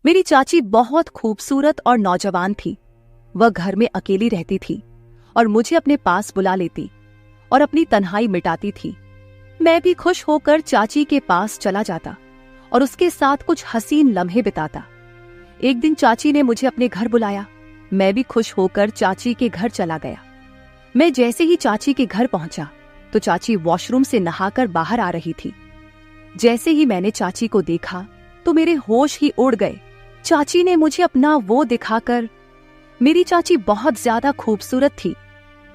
मेरी चाची बहुत खूबसूरत और नौजवान थी। वह घर में अकेली रहती थी और मुझे अपने पास बुला लेती और अपनी तन्हाई मिटाती थी। मैं भी खुश होकर चाची के पास चला जाता और उसके साथ कुछ हसीन लम्हे बिताता। एक दिन चाची ने मुझे अपने घर बुलाया। मैं भी खुश होकर चाची के घर चला गया। मैं जैसे ही चाची के घर पहुंचा तो चाची वॉशरूम से नहाकर बाहर आ रही थी। जैसे ही मैंने चाची को देखा तो मेरे होश ही उड़ गए। चाची ने मुझे अपना वो दिखाकर, मेरी चाची बहुत ज्यादा खूबसूरत थी।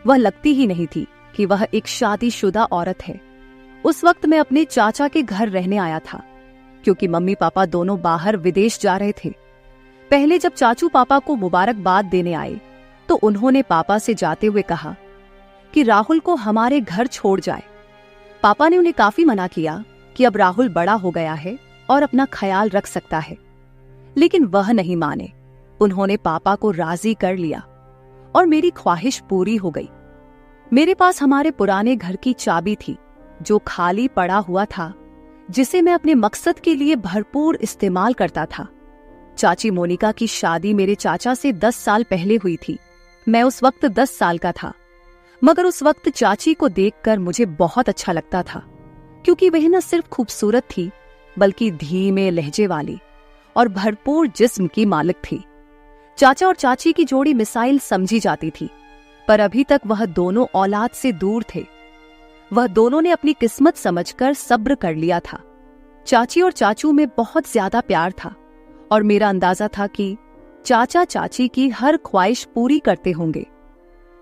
वह लगती ही नहीं थी कि वह एक शादीशुदा औरत है। उस वक्त मैं अपने चाचा के घर रहने आया था क्योंकि मम्मी पापा दोनों बाहर विदेश जा रहे थे। पहले जब चाचू पापा को मुबारकबाद देने आए तो उन्होंने पापा से जाते हुए कहा कि राहुल को हमारे घर छोड़ जाए। पापा ने उन्हें काफी मना किया कि अब राहुल बड़ा हो गया है और अपना ख्याल रख सकता है, लेकिन वह नहीं माने। उन्होंने पापा को राजी कर लिया और मेरी ख्वाहिश पूरी हो गई। मेरे पास हमारे पुराने घर की चाबी थी जो खाली पड़ा हुआ था, जिसे मैं अपने मकसद के लिए भरपूर इस्तेमाल करता था। चाची मोनिका की शादी मेरे चाचा से 10 साल पहले हुई थी। मैं उस वक्त 10 साल का था, मगर उस वक्त चाची को देखकर मुझे बहुत अच्छा लगता था क्योंकि वह न सिर्फ खूबसूरत थी बल्कि धीमे लहजे वाली और भरपूर जिस्म की मालिक थी। चाचा और चाची की जोड़ी मिसाइल समझी जाती थी, पर अभी तक वह दोनों औलाद से दूर थे। वह दोनों ने अपनी किस्मत समझकर सब्र कर लिया था। चाची और चाचू में बहुत ज्यादा प्यार था और मेरा अंदाजा था कि चाचा चाची की हर ख्वाहिश पूरी करते होंगे।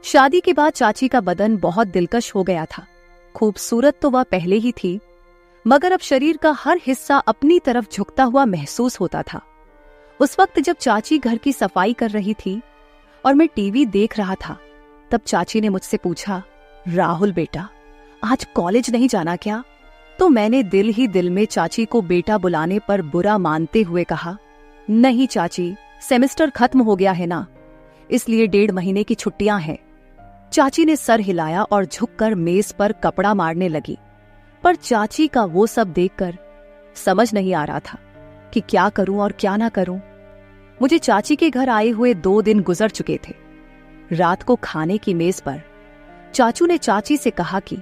शादी के बाद चाची का बदन बहुत दिलकश हो गया था। खूबसूरत तो वह पहले ही थी, मगर अब शरीर का हर हिस्सा अपनी तरफ झुकता हुआ महसूस होता था। उस वक्त जब चाची घर की सफाई कर रही थी और मैं टीवी देख रहा था, तब चाची ने मुझसे पूछा, राहुल बेटा, आज कॉलेज नहीं जाना क्या? तो मैंने दिल ही दिल में चाची को बेटा बुलाने पर बुरा मानते हुए कहा, नहीं चाची, सेमेस्टर खत्म हो गया है ना, इसलिए 1.5 महीने की छुट्टियां हैं। चाची ने सर हिलाया और झुककर मेज पर कपड़ा मारने लगी, पर चाची का वो सब देखकर समझ नहीं आ रहा था कि क्या करूं और क्या ना करूं। मुझे चाची के घर आए हुए 2 दिन गुजर चुके थे। रात को खाने की मेज पर चाचू ने चाची से कहा कि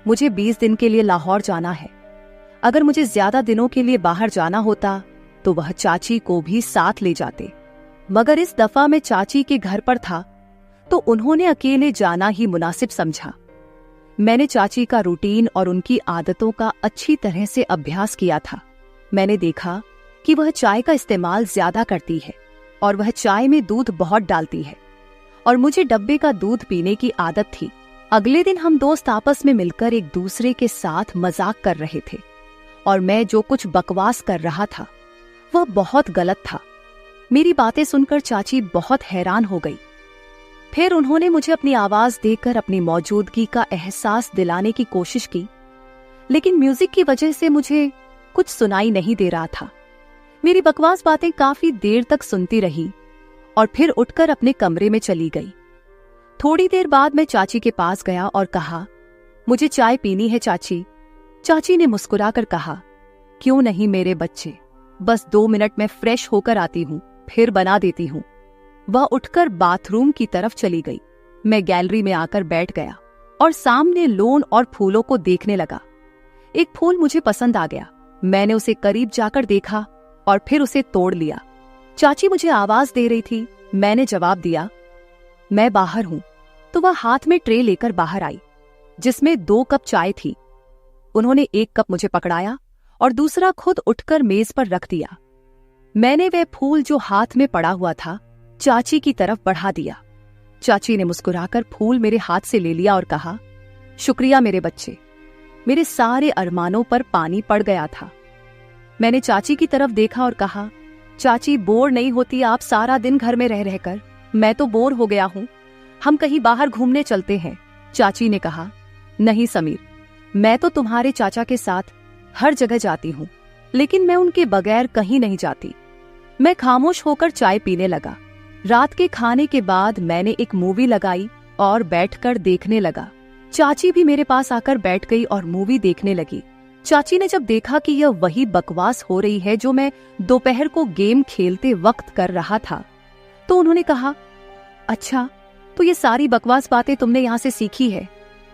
मुझे 20 दिन के लिए लाहौर जाना है। अगर मुझे ज्यादा दिनों के लिए बाहर जाना होता तो वह चाची को भी साथ ले जाते, मगर इस दफा मैं चाची के घर पर था तो उन्होंने अकेले जाना ही मुनासिब समझा। मैंने चाची का रूटीन और उनकी आदतों का अच्छी तरह से अभ्यास किया था। मैंने देखा कि वह चाय का इस्तेमाल ज्यादा करती है और वह चाय में दूध बहुत डालती है और मुझे डब्बे का दूध पीने की आदत थी। अगले दिन हम दोस्त आपस में मिलकर एक दूसरे के साथ मजाक कर रहे थे और मैं जो कुछ बकवास कर रहा था वह बहुत गलत था। मेरी बातें सुनकर चाची बहुत हैरान हो गई। फिर उन्होंने मुझे अपनी आवाज देकर अपनी मौजूदगी का एहसास दिलाने की कोशिश की, लेकिन म्यूजिक की वजह से मुझे कुछ सुनाई नहीं दे रहा था। मेरी बकवास बातें काफी देर तक सुनती रही और फिर उठकर अपने कमरे में चली गई। थोड़ी देर बाद मैं चाची के पास गया और कहा, मुझे चाय पीनी है चाची। चाची ने मुस्कुराकर कहा, क्यों नहीं मेरे बच्चे, बस 2 मिनट में फ्रेश होकर आती हूँ, फिर बना देती हूँ। वह उठकर बाथरूम की तरफ चली गई। मैं गैलरी में आकर बैठ गया और सामने लॉन और फूलों को देखने लगा। एक फूल मुझे पसंद आ गया। मैंने उसे करीब जाकर देखा और फिर उसे तोड़ लिया। चाची मुझे आवाज दे रही थी। मैंने जवाब दिया, मैं बाहर हूं। तो वह हाथ में ट्रे लेकर बाहर आई जिसमें 2 कप चाय थी। उन्होंने 1 कप मुझे पकड़ाया और दूसरा खुद उठकर मेज पर रख दिया। मैंने वह फूल जो हाथ में पड़ा हुआ था चाची की तरफ बढ़ा दिया। चाची ने मुस्कुराकर फूल मेरे हाथ से ले लिया और कहा, शुक्रिया मेरे बच्चे। मेरे सारे अरमानों पर पानी पड़ गया था। मैंने चाची की तरफ देखा और कहा, चाची बोर नहीं होती आप सारा दिन घर में रह रहकर? मैं तो बोर हो गया हूं, हम कहीं बाहर घूमने चलते हैं। चाची ने कहा, नहीं समीर, मैं तो तुम्हारे चाचा के साथ हर जगह जाती हूं, लेकिन मैं उनके बगैर कहीं नहीं जाती। मैं खामोश होकर चाय पीने लगा। रात के खाने के बाद मैंने एक मूवी लगाई और बैठकर देखने लगा। चाची भी मेरे पास आकर बैठ गई और मूवी देखने लगी। चाची ने जब देखा कि यह वही बकवास हो रही है जो मैं दोपहर को गेम खेलते वक्त कर रहा था, तो उन्होंने कहा, अच्छा, तो ये सारी बकवास बातें तुमने यहाँ से सीखी है।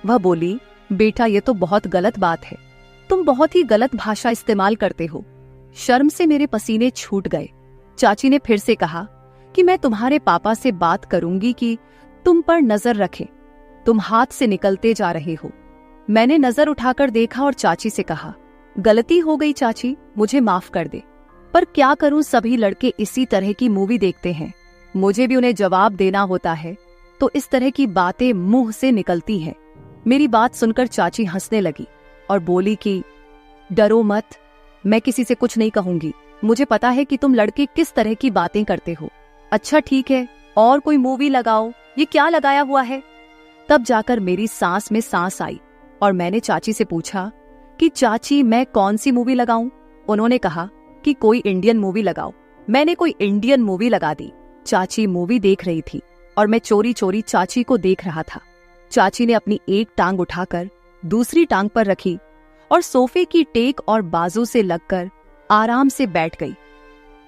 वह बोली, बेटा ये तो बहुत गलत बात है, तुम बहुत ही गलत भाषा इस्तेमाल करते हो। शर्म से मेरे पसीने छूट गए। चाची ने फिर से कहा कि मैं तुम्हारे पापा से बात करूंगी कि तुम पर नजर रखें, तुम हाथ से निकलते जा रहे हो। मैंने नजर उठाकर देखा और चाची से कहा, गलती हो गई चाची, मुझे माफ कर दे। पर क्या करूं, सभी लड़के इसी तरह की मूवी देखते हैं, मुझे भी उन्हें जवाब देना होता है, तो इस तरह की बातें मुंह से निकलती हैं। मेरी बात सुनकर चाची हंसने लगी और बोली कि डरो मत, मैं किसी से कुछ नहीं कहूंगी, मुझे पता है कि तुम लड़के किस तरह की बातें करते हो। अच्छा ठीक है, और कोई मूवी लगाओ, ये क्या लगाया हुआ है। तब जाकर मेरी सांस में सांस आई और मैंने चाची से पूछा कि चाची मैं कौन सी मूवी लगाऊं। उन्होंने कहा कि कोई इंडियन मूवी लगाओ। मैंने कोई इंडियन मूवी लगा दी। चाची मूवी देख रही थी और मैं चोरी चोरी चाची को देख रहा था। चाची ने अपनी एक टांग उठाकर दूसरी टांग पर रखी और सोफे की टेक और बाजू से लगकर आराम से बैठ गई।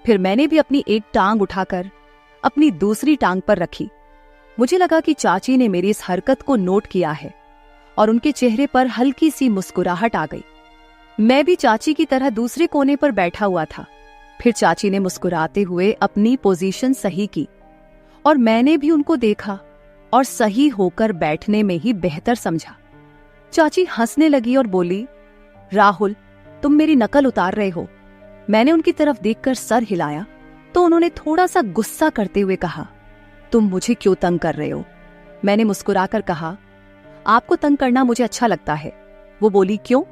फिर मैंने भी अपनी एक टांग उठाकर अपनी दूसरी टांग पर रखी। मुझे लगा कि चाची ने मेरी इस हरकत को नोट किया है और उनके चेहरे पर हल्की सी मुस्कुराहट आ गई। मैं भी चाची की तरह दूसरे कोने पर बैठा हुआ था। फिर चाची ने मुस्कुराते हुए अपनी पोजीशन सही की और मैंने भी उनको देखा और सही होकर बैठने में ही बेहतर समझा। चाची हंसने लगी और बोली, राहुल तुम मेरी नकल उतार रहे हो। मैंने उनकी तरफ देखकर सर हिलाया तो उन्होंने थोड़ा सा गुस्सा करते हुए कहा, तुम मुझे क्यों तंग कर रहे हो। मैंने मुस्कुराकर कहा, आपको तंग करना मुझे अच्छा लगता है। वो बोली, क्यों।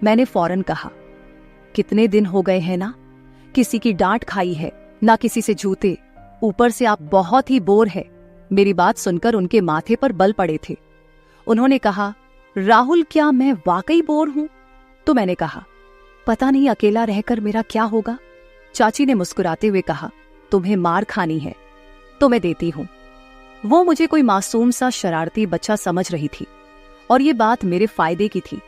मैंने फौरन कहा, कितने दिन हो गए हैं ना, किसी की डांट खाई है ना किसी से जूते, ऊपर से आप बहुत ही बोर है। मेरी बात सुनकर उनके माथे पर बल पड़े थे। उन्होंने कहा, राहुल क्या मैं वाकई बोर हूं। तो मैंने कहा, पता नहीं अकेला रहकर मेरा क्या होगा। चाची ने मुस्कुराते हुए कहा, तुम्हें मार खानी है तो मैं देती हूं। वो मुझे कोई मासूम सा शरारती बच्चा समझ रही थी और ये बात मेरे फायदे की थी।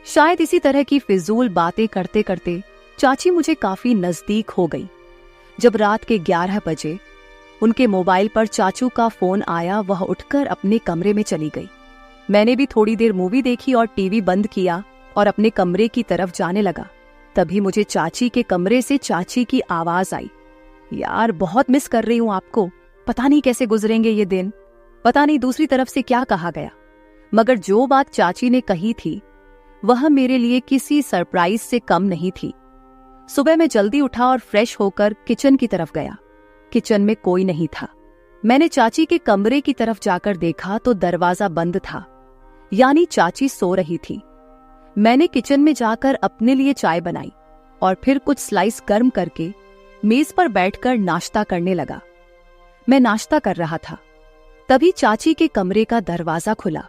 शायद इसी तरह की फिजूल बातें करते करते चाची मुझे काफी नजदीक हो गई। जब रात के 11 बजे उनके मोबाइल पर चाचू का फोन आया, वह उठकर अपने कमरे में चली गई। मैंने भी थोड़ी देर मूवी देखी और टीवी बंद किया और अपने कमरे की तरफ जाने लगा। तभी मुझे चाची के कमरे से चाची की आवाज आई, यार बहुत मिस कर रही हूं आपको, पता नहीं कैसे गुजरेंगे ये दिन। पता नहीं दूसरी तरफ से क्या कहा गया, मगर जो बात चाची ने कही थी वह मेरे लिए किसी सरप्राइज से कम नहीं थी। सुबह मैं जल्दी उठा और फ्रेश होकर किचन की तरफ गया। किचन में कोई नहीं था। मैंने चाची के कमरे की तरफ जाकर देखा तो दरवाजा बंद था, यानी चाची सो रही थी। मैंने किचन में जाकर अपने लिए चाय बनाई और फिर कुछ स्लाइस गर्म करके मेज पर बैठकर नाश्ता करने लगा। मैं नाश्ता कर रहा था, तभी चाची के कमरे का दरवाजा खुला।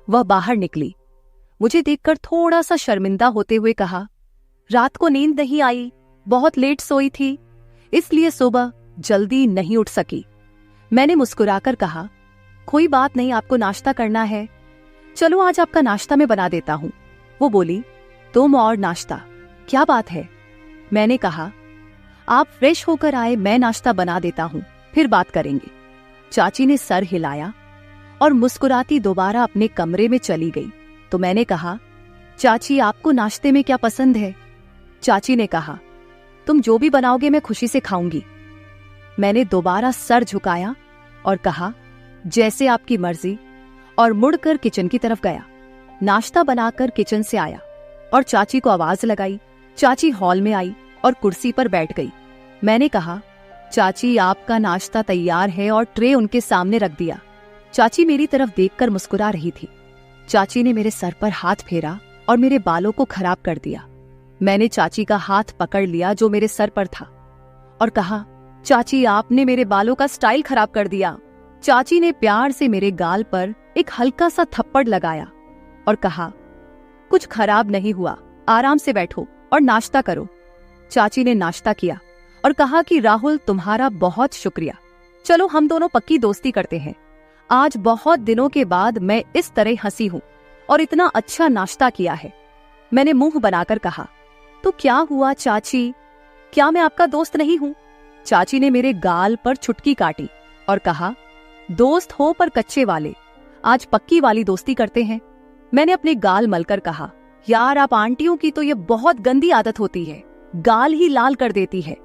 वह बाहर निकली। मुझे देखकर थोड़ा सा शर्मिंदा होते हुए कहा, रात को नींद नहीं आई, बहुत लेट सोई थी, इसलिए सुबह जल्दी नहीं उठ सकी। मैंने मुस्कुराकर कहा, कोई बात नहीं, आपको नाश्ता करना है, चलो आज आपका नाश्ता मैं बना देता हूं। वो बोली, तुम और नाश्ता, क्या बात है। मैंने कहा, आप फ्रेश होकर आए, मैं नाश्ता बना देता हूं, फिर बात करेंगे। चाची ने सर हिलाया और मुस्कुराती दोबारा अपने कमरे में चली गई। तो मैंने कहा, चाची आपको नाश्ते में क्या पसंद है। चाची ने कहा, तुम जो भी बनाओगे मैं खुशी से खाऊंगी। मैंने दोबारा सर झुकाया और कहा, जैसे आपकी मर्जी, और मुड़कर किचन की तरफ गया। नाश्ता बनाकर किचन से आया और चाची को आवाज लगाई। चाची हॉल में आई और कुर्सी पर बैठ गई। मैंने कहा, चाची आपका नाश्ता तैयार है, और ट्रे उनके सामने रख दिया। चाची मेरी तरफ देखकर मुस्कुरा रही थी। चाची ने मेरे सर पर हाथ फेरा और मेरे बालों को खराब कर दिया। मैंने चाची का हाथ पकड़ लिया जो मेरे सर पर था और कहा, चाची आपने मेरे बालों का स्टाइल खराब कर दिया। चाची ने प्यार से मेरे गाल पर एक हल्का सा थप्पड़ लगाया और कहा, कुछ खराब नहीं हुआ, आराम से बैठो और नाश्ता करो। चाची ने नाश्ता किया और कहा कि राहुल तुम्हारा बहुत शुक्रिया, चलो हम दोनों पक्की दोस्ती करते हैं। आज बहुत दिनों के बाद मैं इस तरह हंसी हूं और इतना अच्छा नाश्ता किया है। मैंने मुंह बनाकर कहा, तो क्या हुआ चाची, क्या मैं आपका दोस्त नहीं हूं? चाची ने मेरे गाल पर चुटकी काटी और कहा, दोस्त हो पर कच्चे वाले, आज पक्की वाली दोस्ती करते हैं। मैंने अपने गाल मलकर कहा, यार आप आंटियों की तो ये बहुत गंदी आदत होती है, गाल ही लाल कर देती है।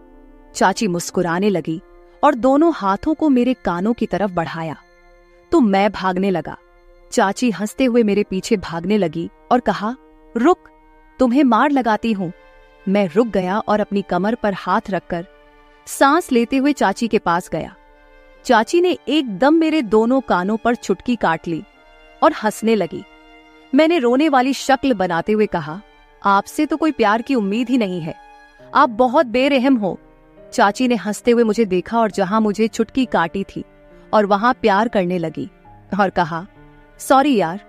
चाची मुस्कुराने लगी और दोनों हाथों को मेरे कानों की तरफ बढ़ाया तो मैं भागने लगा। चाची हंसते हुए मेरे पीछे भागने लगी और कहा, रुक, तुम्हें मार लगाती हूं। मैं रुक गया और अपनी कमर पर हाथ रखकर सांस लेते हुए चाची के पास गया। चाची ने एकदम मेरे दोनों कानों पर चुटकी काट ली और हंसने लगी। मैंने रोने वाली शक्ल बनाते हुए कहा, आपसे तो कोई प्यार की उम्मीद ही नहीं है, आप बहुत बेरहम हो। चाची ने हंसते हुए मुझे देखा और जहां मुझे चुटकी काटी थी और वहां प्यार करने लगी और कहा, सॉरी यार।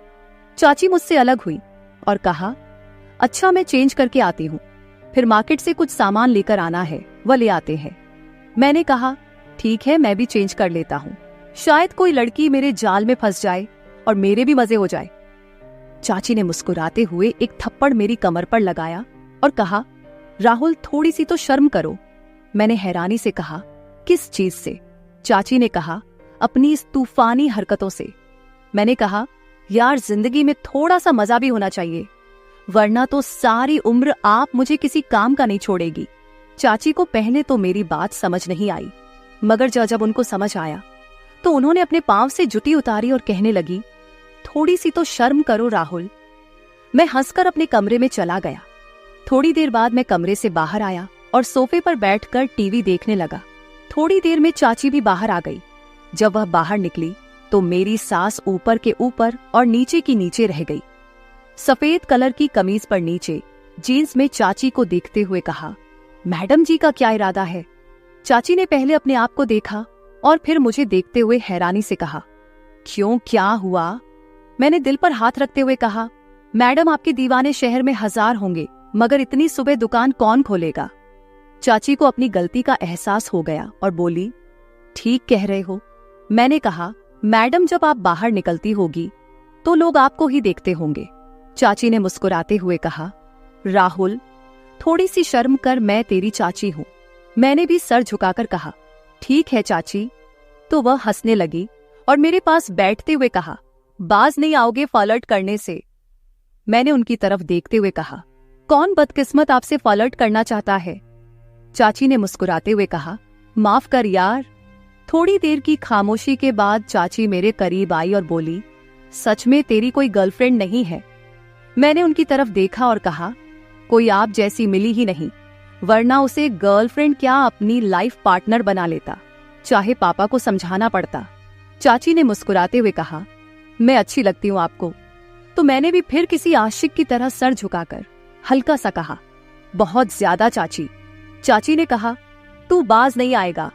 चाची मुझसे अलग हुई और कहा, अच्छा मैं चेंज करके आती हूँ, फिर मार्केट से कुछ सामान लेकर आना है, वह ले आते हैं। मैंने कहा, ठीक है, मैं भी चेंज कर लेता हूँ, शायद कोई लड़की मेरे जाल में फंस जाए और मेरे भी मजे हो जाए। चाची ने मुस्कुराते हुए एक थप्पड़ मेरी कमर पर लगाया और कहा, राहुल थोड़ी सी तो शर्म करो। मैंने हैरानी से कहा, किस चीज से? चाची ने कहा, अपनी इस तूफानी हरकतों से। मैंने कहा, यार जिंदगी में थोड़ा सा मजा भी होना चाहिए, वरना तो सारी उम्र आप मुझे किसी काम का नहीं छोड़ेगी। चाची को पहले तो मेरी बात समझ नहीं आई, मगर जब उनको समझ आया तो उन्होंने अपने पांव से जुटी उतारी और कहने लगी, थोड़ी सी तो शर्म करो राहुल। मैं हंसकर अपने कमरे में चला गया। थोड़ी देर बाद मैं कमरे से बाहर आया और सोफे पर बैठकर टीवी देखने लगा। थोड़ी देर में चाची भी बाहर आ गई। जब वह बाहर निकली तो मेरी सांस ऊपर के ऊपर और नीचे की नीचे रह गई। सफेद कलर की कमीज पर नीचे जीन्स में चाची को देखते हुए कहा, मैडम जी का क्या इरादा है? चाची ने पहले अपने आप को देखा और फिर मुझे देखते हुए हैरानी से कहा, क्यों, क्या हुआ? मैंने दिल पर हाथ रखते हुए कहा, मैडम आपके दीवाने शहर में 1000 होंगे, मगर इतनी सुबह दुकान कौन खोलेगा? चाची को अपनी गलती का एहसास हो गया और बोली, ठीक कह रहे हो। मैंने कहा, मैडम जब आप बाहर निकलती होगी तो लोग आपको ही देखते होंगे। चाची ने मुस्कुराते हुए कहा, राहुल थोड़ी सी शर्म कर, मैं तेरी चाची हूं। मैंने भी सर झुकाकर कहा, ठीक है चाची। तो वह हंसने लगी और मेरे पास बैठते हुए कहा, बाज नहीं आओगे फ्लर्ट करने से। मैंने उनकी तरफ देखते हुए कहा, कौन बदकिस्मत आपसे फ्लर्ट करना चाहता है? चाची ने मुस्कुराते हुए कहा, माफ कर यार। थोड़ी देर की खामोशी के बाद चाची मेरे करीब आई और बोली, सच में तेरी कोई गर्लफ्रेंड नहीं है? मैंने उनकी तरफ देखा और कहा, कोई आप जैसी मिली ही नहीं, वरना उसे गर्लफ्रेंड क्या अपनी लाइफ पार्टनर बना लेता, चाहे पापा को समझाना पड़ता। चाची ने मुस्कुराते हुए कहा, मैं अच्छी लगती हूँ आपको? तो मैंने भी फिर किसी आशिक की तरह सर झुकाकर हल्का सा कहा, बहुत ज्यादा चाची। चाची ने कहा, तू बाज नहीं आएगा।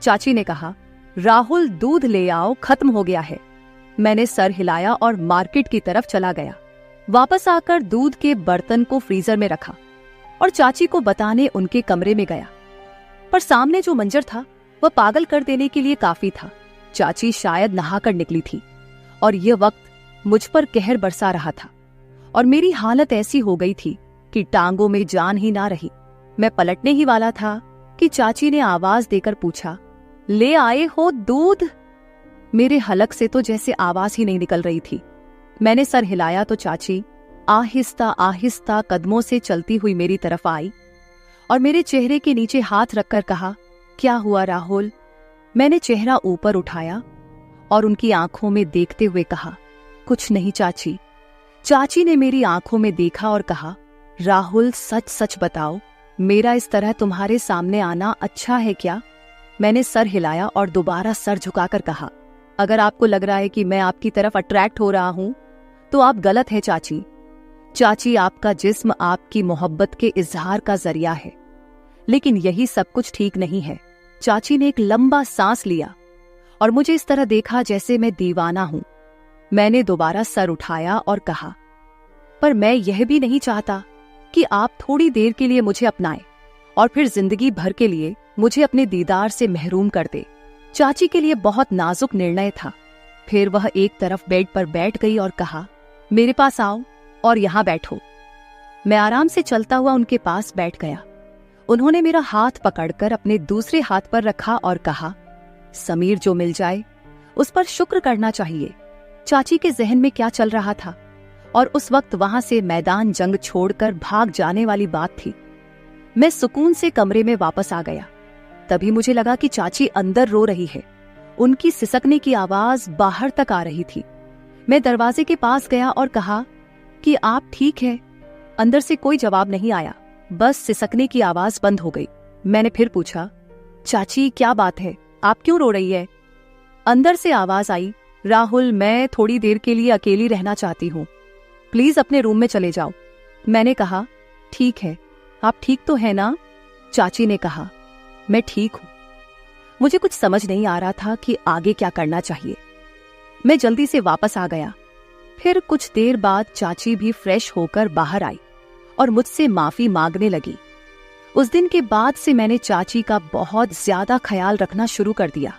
चाची ने कहा, राहुल दूध ले आओ, खत्म हो गया है। मैंने सर हिलाया और मार्केट की तरफ चला गया। वापस आकर दूध के बर्तन को फ्रीजर में रखा और चाची को बताने उनके कमरे में गया। पर सामने जो मंजर था वह पागल कर देने के लिए काफी था। चाची शायद नहाकर निकली थी और यह वक्त मुझ पर कहर बरसा रहा था और मेरी हालत ऐसी हो गई थी कि टांगों में जान ही ना रही। मैं पलटने ही वाला था कि चाची ने आवाज देकर पूछा, ले आए हो दूध? मेरे हलक से तो जैसे आवाज ही नहीं निकल रही थी। मैंने सर हिलाया तो चाची आहिस्ता आहिस्ता कदमों से चलती हुई मेरी तरफ आई और मेरे चेहरे के नीचे हाथ रखकर कहा, क्या हुआ राहुल? मैंने चेहरा ऊपर उठाया और उनकी आंखों में देखते हुए कहा, कुछ नहीं चाची। चाची ने मेरी आंखों में देखा और कहा, राहुल सच सच बताओ, मेरा इस तरह तुम्हारे सामने आना अच्छा है क्या? मैंने सर हिलाया और दोबारा सर झुकाकर कहा, अगर आपको लग रहा है कि मैं आपकी तरफ अट्रैक्ट हो रहा हूं तो आप गलत है चाची। चाची, आपका जिस्म आपकी मोहब्बत के इजहार का जरिया है, लेकिन यही सब कुछ ठीक नहीं है। चाची ने एक लंबा सांस लिया और मुझे इस तरह देखा जैसे मैं दीवाना हूं। मैंने दोबारा सर उठाया और कहा, पर मैं यह भी नहीं चाहता कि आप थोड़ी देर के लिए मुझे अपनाएं और फिर जिंदगी भर के लिए मुझे अपने दीदार से महरूम कर दे। चाची के लिए बहुत नाजुक निर्णय था। फिर वह एक तरफ बेड पर बैठ गई और कहा, मेरे पास आओ और यहां बैठो। मैं आराम से चलता हुआ उनके पास बैठ गया। उन्होंने मेरा हाथ पकड़कर अपने दूसरे हाथ पर रखा और कहा, समीर जो मिल जाए उस पर शुक्र करना चाहिए। चाची के जहन में क्या चल रहा था और उस वक्त वहां से मैदान जंग छोड़कर भाग जाने वाली बात थी। मैं सुकून से कमरे में वापस आ गया। तभी मुझे लगा कि चाची अंदर रो रही है। उनकी सिसकने की आवाज बाहर तक आ रही थी। मैं दरवाजे के पास गया और कहा कि आप ठीक है? अंदर से कोई जवाब नहीं आया, बस सिसकने की आवाज बंद हो गई। मैंने फिर पूछा, चाची क्या बात है, आप क्यों रो रही है? अंदर से आवाज आई, राहुल मैं थोड़ी देर के लिए अकेली रहना चाहती हूँ, प्लीज अपने रूम में चले जाओ। मैंने कहा, ठीक है, आप ठीक तो है ना? चाची ने कहा, मैं ठीक हूं। मुझे कुछ समझ नहीं आ रहा था कि आगे क्या करना चाहिए। मैं जल्दी से वापस आ गया। फिर कुछ देर बाद चाची भी फ्रेश होकर बाहर आई और मुझसे माफी मांगने लगी। उस दिन के बाद से मैंने चाची का बहुत ज्यादा ख्याल रखना शुरू कर दिया,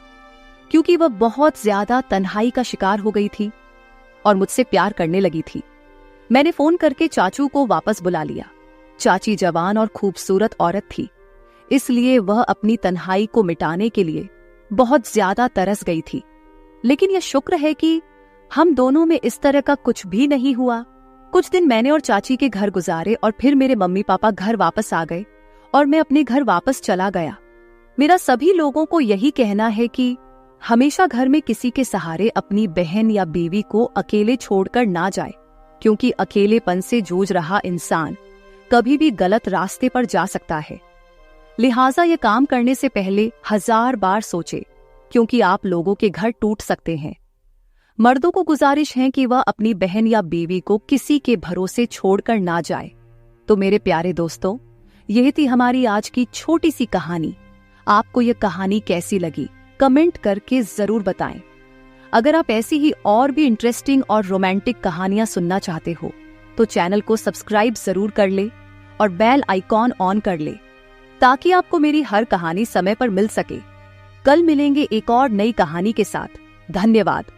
क्योंकि वह बहुत ज्यादा तन्हाई का शिकार हो गई थी और मुझसे प्यार करने लगी थी। मैंने फोन करके चाचू को वापस बुला लिया। चाची जवान और खूबसूरत औरत थी, इसलिए वह अपनी तन्हाई को मिटाने के लिए बहुत ज्यादा तरस गई थी। लेकिन यह शुक्र है कि हम दोनों में इस तरह का कुछ भी नहीं हुआ। कुछ दिन मैंने और चाची के घर गुजारे और फिर मेरे मम्मी पापा घर वापस आ गए और मैं अपने घर वापस चला गया। मेरा सभी लोगों को यही कहना है कि हमेशा घर में किसी के सहारे अपनी बहन या बीवी को अकेले छोड़कर ना जाए, क्योंकि अकेलेपन से जूझ रहा इंसान कभी भी गलत रास्ते पर जा सकता है। लिहाजा ये काम करने से पहले 1000 बार सोचे, क्योंकि आप लोगों के घर टूट सकते हैं। मर्दों को गुजारिश है कि वह अपनी बहन या बीवी को किसी के भरोसे छोड़कर ना जाए। तो मेरे प्यारे दोस्तों, यह थी हमारी आज की छोटी सी कहानी। आपको यह कहानी कैसी लगी कमेंट करके जरूर बताएं। अगर आप ऐसी ही और भी इंटरेस्टिंग और रोमांटिक कहानियां सुनना चाहते हो तो चैनल को सब्सक्राइब जरूर कर ले और बेल आइकॉन ऑन कर ले, ताकि आपको मेरी हर कहानी समय पर मिल सके। कल मिलेंगे एक और नई कहानी के साथ। धन्यवाद।